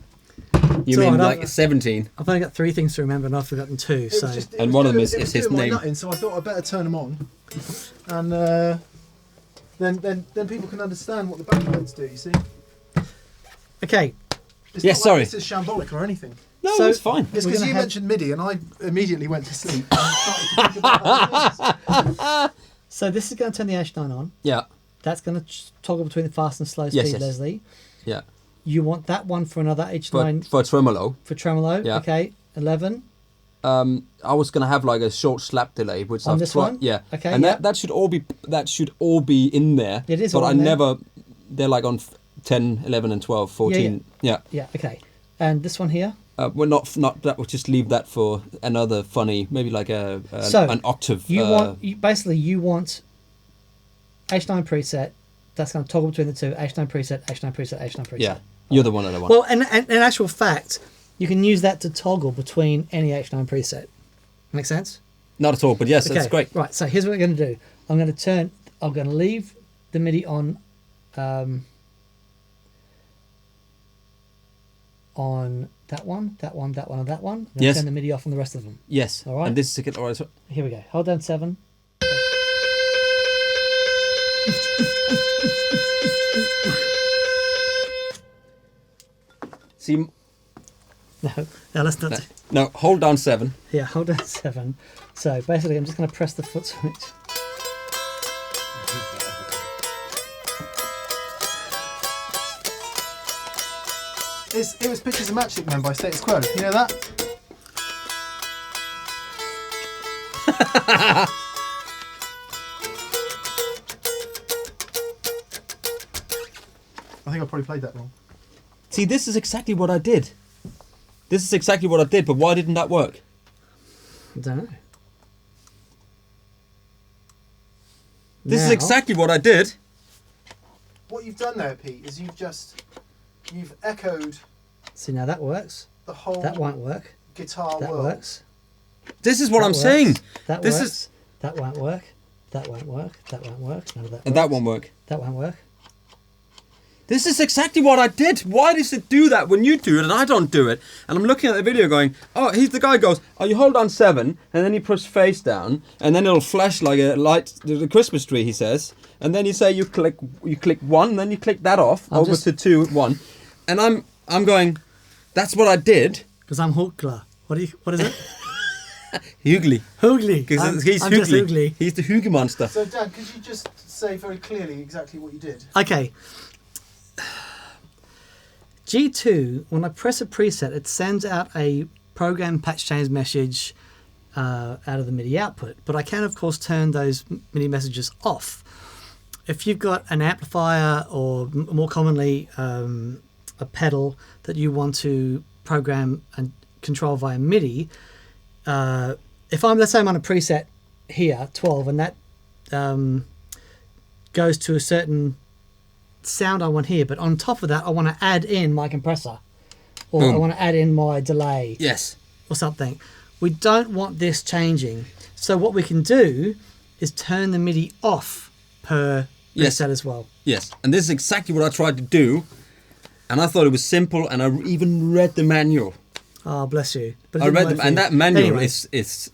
You So mean I like don't- 17? I've only got 3 things to remember and I've forgotten 2, It was so... just- it And was one of them doing- is it was his doing my name. nutting, so I thought I'd better turn them on, and then people can understand what the backlights do. You see? Okay, It's Yes, not sorry. Like this is shambolic or anything. No, So- that's fine. It's We're because gonna you have- mentioned MIDI, and I immediately went to sleep. And started to think about other things. so this is going to turn the H9 on. Yeah, That's going to toggle between the fast and slow Yes, speed, yes. Leslie. yeah. You want that one for another H9 For tremolo, for tremolo. Yeah. Okay, 11. I was gonna have like a short slap delay, which On I've this tried. one? Yeah. Okay, And yeah. that should all be in there. It is But all I in there. never. They're like on 10, 11, and 12, 14. Yeah. Yeah, okay. And this one here? We're not that. We'll just leave that for another funny, maybe like an octave. You want H9 preset. That's going to toggle between the two. H9 preset, H9 preset, H9 preset. Yeah, you're the one that I want. Well, and in actual fact, you can use that to toggle between any H9 preset. Make sense? Not at all, but yes, that's great. Right, so here's what we're going to do. I'm going to leave the MIDI on that one, and that one. I'm going to Yes. turn the MIDI off on the rest of them. Yes. All right. And this is a all right. So, Here we go. Hold down 7. see, No, let's not. no, hold down 7. Yeah, hold down 7. So basically, I'm just going to press the foot switch. It was Pictures of Matchstick Men by Status Quo. You know that? I think I probably played that wrong. See, this is exactly what I did. This is exactly what I did, but why didn't that work? I don't know. This is Now- exactly what I did. What you've done there, Pete, is you've echoed See, now that works. the whole That won't work. guitar That world. works. This is what That I'm works. saying. That This works. is- That won't work. That won't work. That won't work. None of that. And that works. won't work. That won't work. This is exactly what I did. Why does it do that when you do it and I don't do it? And I'm looking at the video going, oh, he's the guy goes, oh, you hold on 7 and then you push face down and then it'll flash like a light, the Christmas tree, he says. And then you say you click 1, and then you click that off over to 2, 1. And I'm going, that's what I did. Because I'm Hoogla. What is it? Hugly. Hoogly. Because he's I'm just Hugly. He's the Hugly monster. So Dan, could you just say very clearly exactly what you did? Okay. G2, when I press a preset, it sends out a program patch change message out of the MIDI output. But I can, of course, turn those MIDI messages off. If you've got an amplifier or more commonly a pedal that you want to program and control via MIDI, if let's say I'm on a preset here, 12, and that goes to a certain sound I want here, but on top of that I want to add in my compressor, or I want to add in my delay, yes, or something. We don't want this changing, so what we can do is turn the MIDI off per preset as well. Yes, and this is exactly what I tried to do, and I thought it was simple, and I even read the manual. Oh, bless you! But I read them, and that manual anyway. is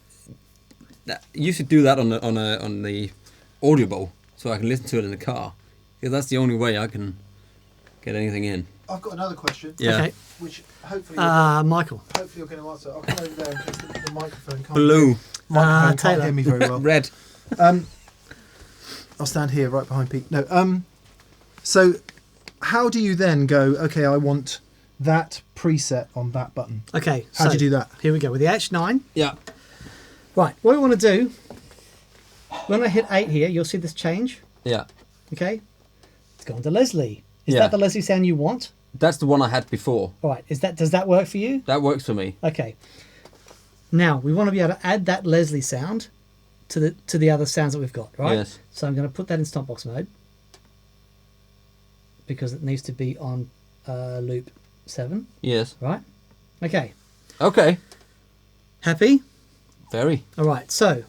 you should do that on the Audible, so I can listen to it in the car. Because that's the only way I can get anything in. I've got another question. Yeah. Okay. Which hopefully, Michael. hopefully you're going to answer. I'll come over there in case the microphone can't. Blue. Microphone can't Taylor. hear me very well. Red. I'll stand here right behind Pete. No. So, how do you then go? Okay, I want that preset on that button. Okay. How do you do that? Here we go with the H9. Yeah. Right. What we want to do, when I hit 8 here, you'll see this change. Yeah. Okay. It's going to Leslie. Is Yeah. that the Leslie sound you want? That's the one I had before. All right. Does that work for you? That works for me. Okay. Now we want to be able to add that Leslie sound to the other sounds that we've got, right? Yes. So I'm going to put that in stopbox mode because it needs to be on loop 7, Yes. right? Okay. Okay. Happy? Very. All right. So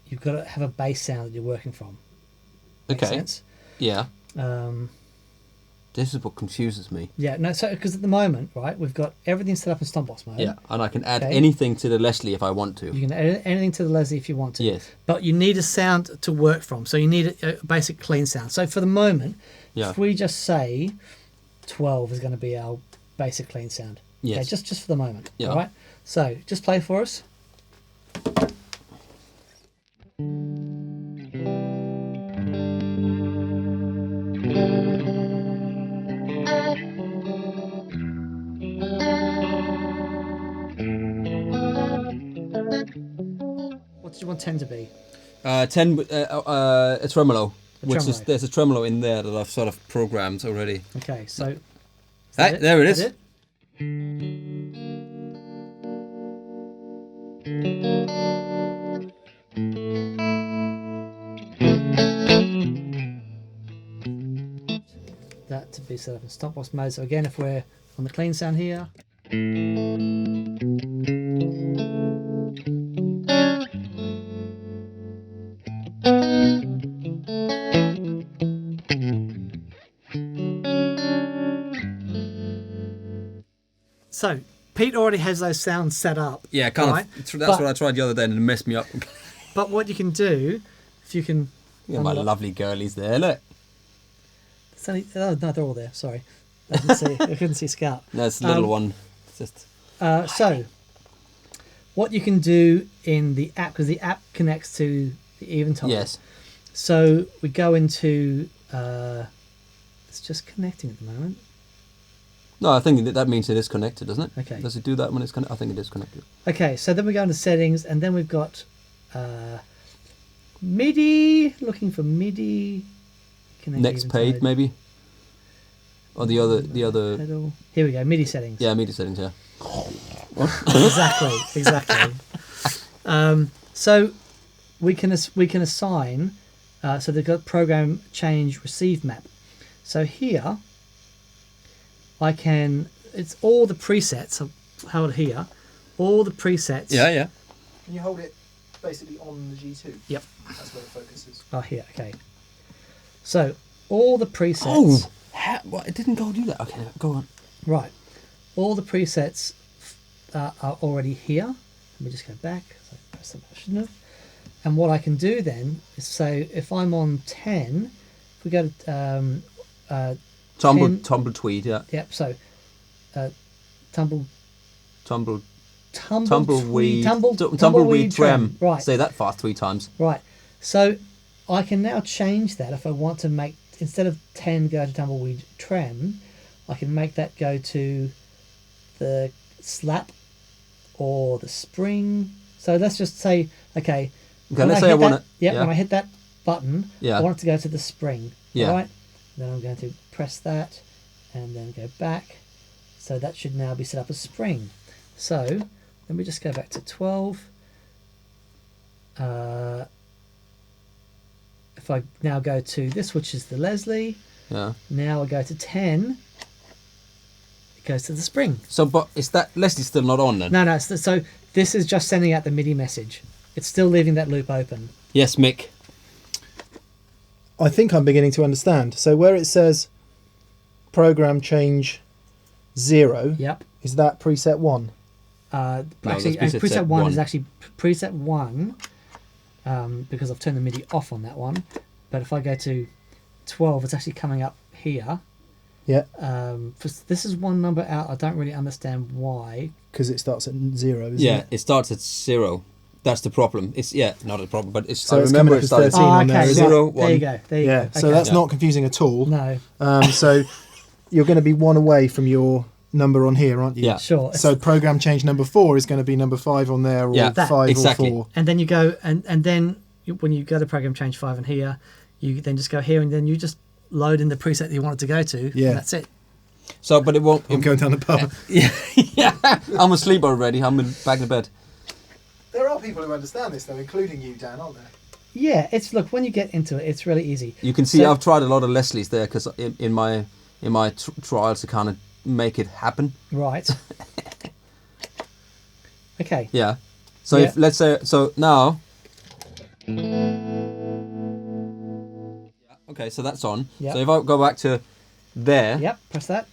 you've got to have a bass sound that you're working from. Makes Okay. sense? Yeah. Um, This is what confuses me. yeah. No. So because at the moment, right, we've got everything set up in stopbox mode. Yeah. And I can add Okay. anything to the Leslie if I want to. You can add anything to the Leslie if you want to. Yes. But you need a sound to work from. So you need a basic clean sound. So for the moment, Yeah. if we just say 12 is going to be our basic clean sound. Yes. Okay, just for the moment. Yeah. All right. So just play for us. What do you want 10 to be? 10 a tremolo. tremolo. There's a tremolo in there that I've sort of programmed already. Okay, so. is Hey, that there it Is is. it? That to be set up in stopbox mode. So again, if we're on the clean sound here. So Pete already has those sounds set up. Yeah, kind right? of. That's what I tried the other day and it messed me up. But what you can do, if you can. Yeah, my unlock- lovely girlies there, look. It's only, oh, no, they're all there. Sorry, I couldn't see Scout. No, it's a little one. It's just. So, what you can do in the app, because the app connects to the Eventide. Yes. So we go into. It's just connecting at the moment. No, I think that means it is connected, doesn't it? Okay. Does it do that when it's connected? I think it is connected. Okay, so then we go into settings, and then we've got MIDI. Looking for MIDI. Connect Next page, Eventide. maybe. Or the other. Pedal. Here we go. MIDI settings. Yeah, MIDI settings. Yeah. Exactly. So we can assign. So they've got program change receive map. So here, I can. It's all the presets. I'll hold it here. All the presets. Yeah. Can you hold it basically on the G2? Yep. That's where the focus is. Oh, here. Okay. So all the presets. Oh, What? It didn't go do that. Okay, go on. Right. All the presets are already here. Let me just go back. So I pressed something I shouldn't have. And what I can do then is say if I'm on 10, if we go to Tumble tweed, yeah. Yep. So tumbleweed trem. Right. Say that fast 3 times. Right. So I can now change that if I want to make, instead of 10 go to tumbleweed trem, I can make that go to the slap or the spring. So let's just say, okay, let's say I want it. Yeah, when I hit that button, yeah. I want it to go to the spring. Yeah. All right. Then I'm going to press that and then go back. So that should now be set up as spring. So let me just go back to 12. If I now go to this, which is the Leslie, yeah. Now I go to 10. It goes to the spring. So, but is that Leslie's still not on then? No. So this is just sending out the MIDI message. It's still leaving that loop open. Yes, Mick. I think I'm beginning to understand. So where it says program change 0, Yep. is that preset 1? Actually, that's preset 1 is actually preset 1 because I've turned the MIDI off on that one. But if I go to 12, it's actually coming up here. Yeah. This is one number out. I don't really understand why. Because it starts at 0, isn't it? Yeah, it starts at 0. That's the problem. It's not a problem, but it's. So I it's remember coming it up as started 13 on there, okay, is right. 0, 1. There you go. There you Yeah, go. so Okay. that's not confusing at all. No. So you're going to be 1 away from your number on here, aren't you? Yeah. Sure. So program change number 4 is going to be number 5 on there, or Yeah, 5 exactly. or 4. And then you go, and then when you go to program change 5 and here, you then just go here and then you just load in the preset that you want it to go to. Yeah. And that's it. So, but it won't. I'm going down the pub. Yeah, I'm asleep already. I'm back in bed. There are people who understand this, though, including you, Dan, aren't there? Yeah, look, when you get into it, it's really easy. You can see So- I've tried a lot of Leslie's there because in my trials to kind of make it happen. Right. Okay. Yeah. So Yeah. if let's say now. Okay, so that's on. Yep. So if I go back to there. Yep, press that.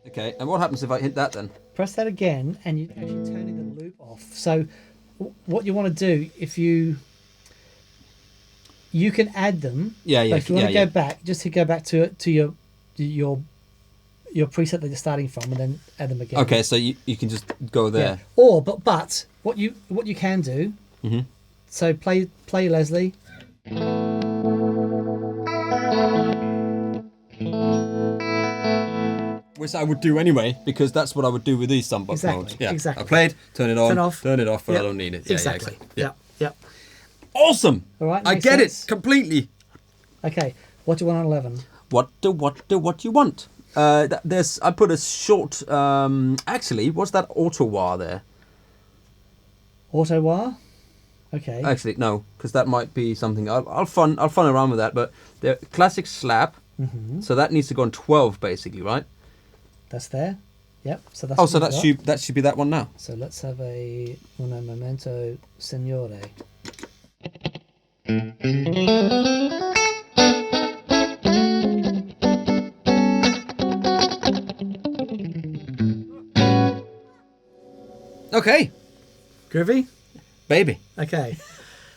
Okay, and what happens if I hit that then? Press that again, and you're actually turning the loop off. So what you want to do, if you can add them. Yeah, yeah. But if you want to yeah. go back, just to go back to your preset that you're starting from, and then add them again. Okay, so you can just go there. Yeah. Or but what you can do. Mm-hmm. So play Leslie. Which I would do anyway, because that's what I would do with these Sunbox Exactly, modes. Yeah. exactly. I played, turn it on, Turn off. but Yep. I don't need it. Yeah, Exactly. Yeah, Yep. Awesome. All right. I makes get sense? it completely. Okay. What do you want on 11? What do you want? There's I put a short. Actually, what's that auto wah there? Auto wah. Okay. Actually, no, because that might be something. I'll fun around with that. But the classic slap. Mm-hmm. So that needs to go on 12, basically, right? That's there. Yep. So that's. Oh, what so we've got. that should be that one now. So let's have a uno momento, signore. Okay, Groovy. baby. Okay.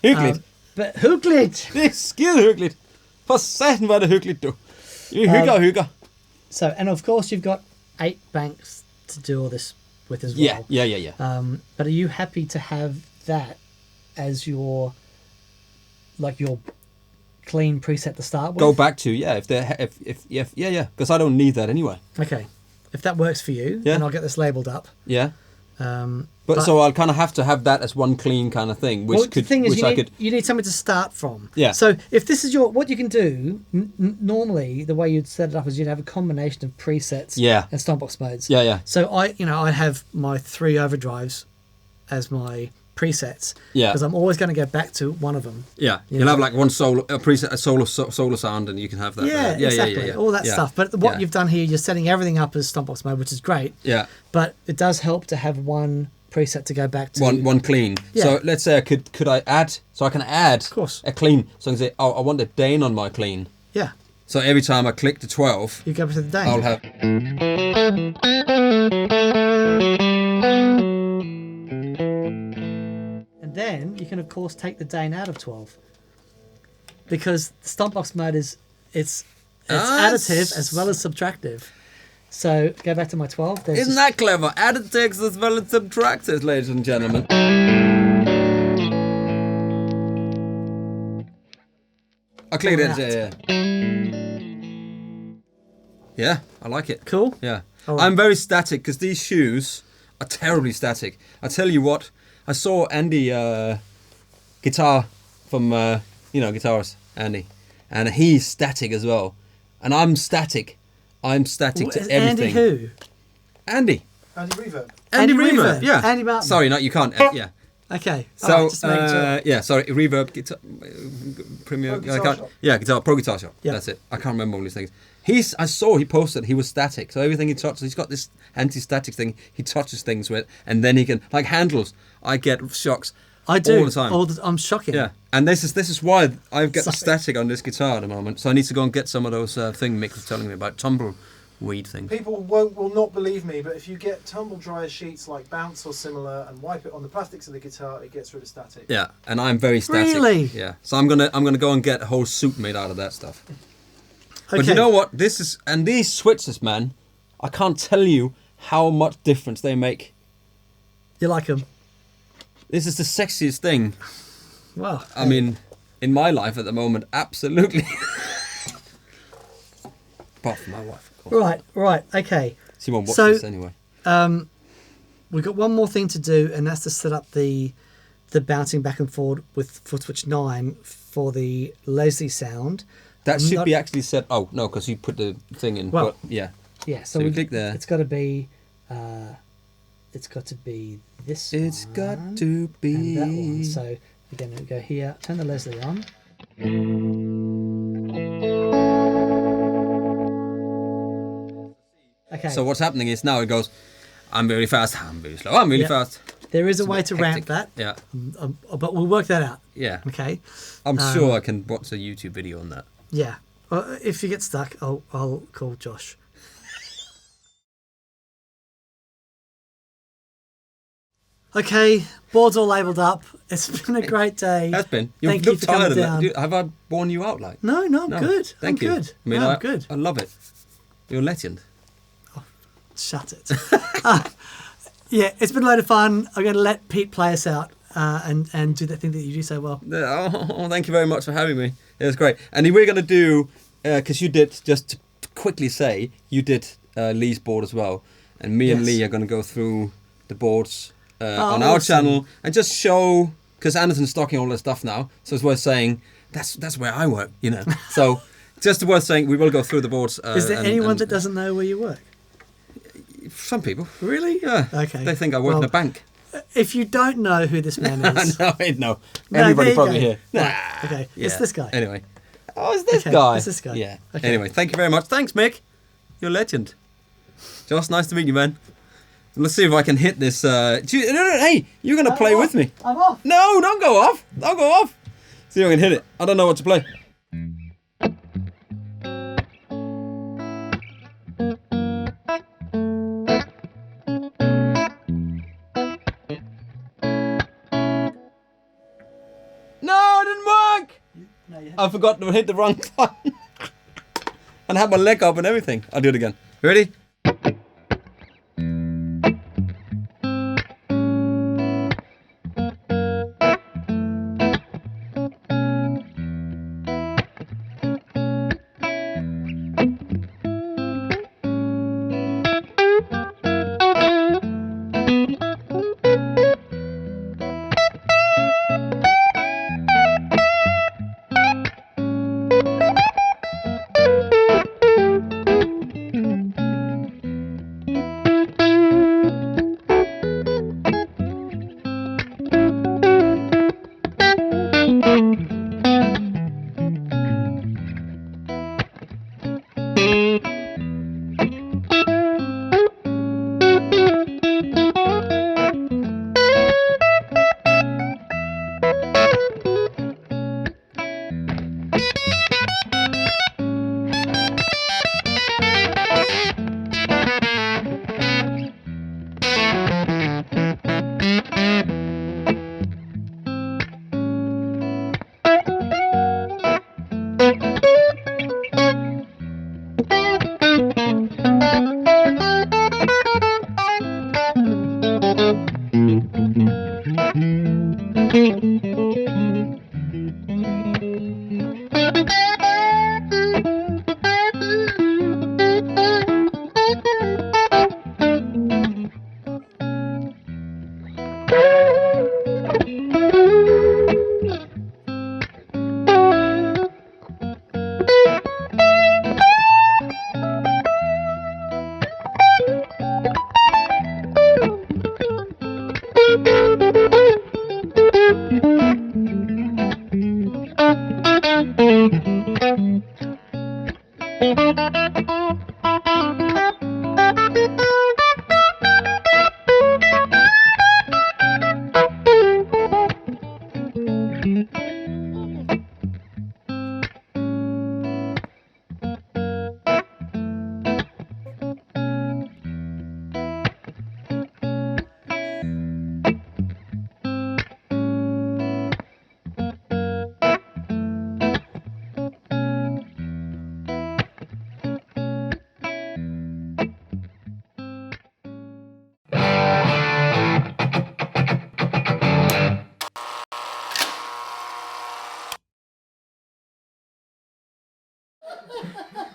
Hyggeligt. But hyggeligt. Det er skide hyggeligt. For satan var det hyggeligt, du. Vi hygger. So, and of course you've got 8 banks to do all this with as well. Yeah. But are you happy to have that as your clean preset to start with? Go back to if because I don't need that anyway. Okay. If that works for you, Yeah. then I'll get this labelled up. Yeah. But So I'll kind of have that as one clean kind of thing, which well, could, the thing is, which you need something to start from. Yeah. So if this is what you can do, normally the way you'd set it up is you'd have a combination of presets. Yeah. And stompbox modes. Yeah. So I have my 3 overdrives as my presets. Yeah. Because I'm always going to go back to one of them. Yeah. You You'll know. have like one solo, a preset, a solo sound, and you can have that. Yeah, there. exactly. Yeah. All that Yeah. stuff. But what Yeah. you've done here, you're setting everything up as stompbox mode, which is great. Yeah. But it does help to have one preset to go back to one clean. Yeah. So let's say could I add? So I can add a clean. So I can say, oh, I want a Dane on my clean. Yeah. So every time I click the 12, you go to the Dane. I'll have. And then you can of course take the Dane out of 12 because the stompbox mode is it's additive as well as subtractive. So go back to my 12. Isn't that clever? Additives as well as subtractives, ladies and gentlemen. I clicked it. Yeah, I like it. Cool. Yeah. All right. I'm very static because these shoes are terribly static. I tell you what, I saw Andy guitar from guitarist Andy, and he's static as well, and I'm static. I'm static to everything. Andy who? Andy. Andy Reverb. Andy Reverb. Yeah. Andy Martin. Sorry, no, you can't. Yeah. Okay. So just making sure. yeah, sorry, Reverb guitar, Premier, Guitar Shop. yeah, guitar, Pro Guitar Shop. Yeah. That's it. I can't remember all these things. I saw he posted he was static, so everything he touches, he's got this anti-static thing. He touches things with, and then he can like handles. I get shocks. I do all the time. I'm shocking. Yeah, and this is why I've got the static on this guitar at the moment. So I need to go and get some of those thing Mick was telling me about tumbleweed things. People will not believe me, but if you get tumble dryer sheets like Bounce or similar and wipe it on the plastics of the guitar, it gets rid of static. Yeah, and I'm very static. Really? Yeah. So I'm gonna go and get a whole suit made out of that stuff. Okay. But you know what? These switches, man, I can't tell you how much difference they make. You like them? This is the sexiest thing. Well, I mean, in my life at the moment, absolutely. Apart from my wife, of course. Right, okay. She won't watch So- this anyway. We've got one more thing to do, and that's to set up the bouncing back and forward with footswitch 9 for the lazy sound. That should be actually set. Oh no, because you put the thing in. Well, but yeah. Yeah, So we click there. It's got to be. It's got to be this. It's one got to be. and that one. So we're going to go here. Turn the Leslie on. Okay. So what's happening is now it goes. I'm very fast. I'm very slow. I'm really Yep. fast. There is a It's way bit to hectic. ramp that, Yeah. but we'll work that out. Yeah. Okay. I'm sure I can watch a YouTube video on that. Yeah. Well, if you get stuck, I'll call Josh. Okay, board's all labelled up. It's been a great day. Has been. You Thank you look for tired of coming that. down. Dude, have I worn you out like? No, I'm good. Thank I'm you. good. I mean, I'm good. I love it. You're a legend. Shut it. Yeah, it's been a load of fun. I'm going to let Pete play us out and do that thing that you do so well. Oh, thank you very much for having me. It was great. And we're going to do, because you did, just to quickly say, you did Lee's board as well. And me and Yes. Lee are going to go through the boards on awesome. our channel and just show, because Anderson's stocking all this stuff now, so it's worth saying, that's where I work, you know. So just worth saying, we will go through the boards. Is there anyone that doesn't know where you work? Some people. Really? Yeah. Okay. They think I work in a bank. If you don't know who this man is... No. No, Everybody there you probably go. here. Right, okay, it's this guy. Anyway. Oh, it's this Okay, guy. it's this guy. Yeah. Okay. Anyway, thank you very much. Thanks, Mick. You're a legend. Josh, nice to meet you, man. Let's see if I can hit this. No, hey, you're going to play with me. I'm off. No, don't go off. Don't go off. See if I can hit it. I don't know what to play. No, it didn't work. No, you I forgot to hit the wrong button. And I had my leg up and everything. I'll do it again. Ready?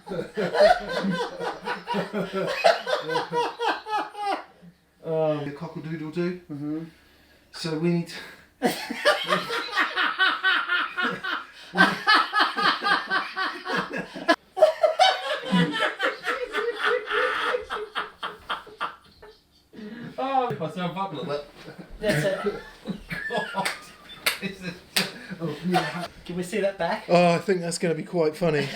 The cockle-doodle-doo. So we need. Oh, myself up a little bit. That's it. God, this is just... Can we see that back? Oh, I think that's going to be quite funny.